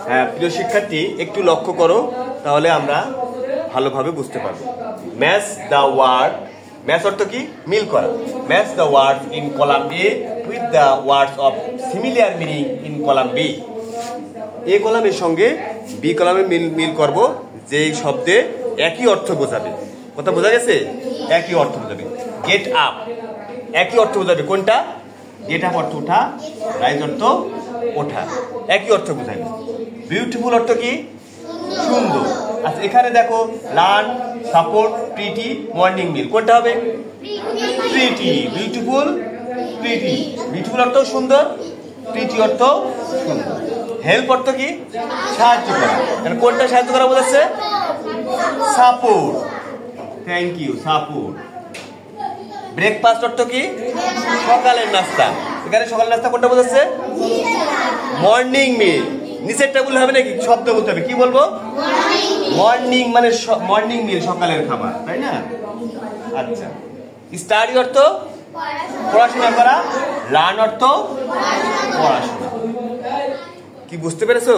হ্যাঁ প্রিয় শিক্ষার্থী, একটু লক্ষ্য করো, তাহলে আমরা ভালোভাবে বুঝতে পারবো। ম্যাচ দ্য ওয়ার্ড, ম্যাচ অর্থ কি? মিল করা। Match the word in column A with the words of similar meaning in column B. A কলামের সঙ্গে বি কলামে মিল করব যে শব্দে একই অর্থ বোঝাবে। কথা বোঝা গেছে? একই অর্থ বোঝাবে। গেট আপ একই অর্থ বোঝাবে। কোনটা? গেট আপ অর্থ ওঠা, রাইজ অর্থ ওঠা, একই অর্থ বোঝাবে। বিউটিফুল অর্থ কি? সুন্দর। আচ্ছা এখানে দেখো, লার্ন, সাপোর্ট, প্রিটি, মর্নিং মিল, কোনটা হবে? প্রিটি। Beautiful, pretty. বিউটিফুল অর্থ সুন্দর, প্রিটি অর্থ সুন্দর। হেল্প অর্থ কি? সাহায্য করা। কোনটা সাহায্য করা বোঝাচ্ছে? Support. Thank you, support. Breakfast অর্থ কি? সকালের নাস্তা। এখানে সকালের নাস্তা কোনটা বোঝাচ্ছে? Morning meal. নিচের টেবিল হবে নাকি? শব্দ বলতে হবে। কি বলবো? মর্নিং মানে মর্নিং মিল, সকালের খাবার, তাই না? আচ্ছা, স্টাডি অর্থ পড়াশোনা করা, লার্ন অর্থ পড়াশোনা। কি বুঝতে পেরেছো?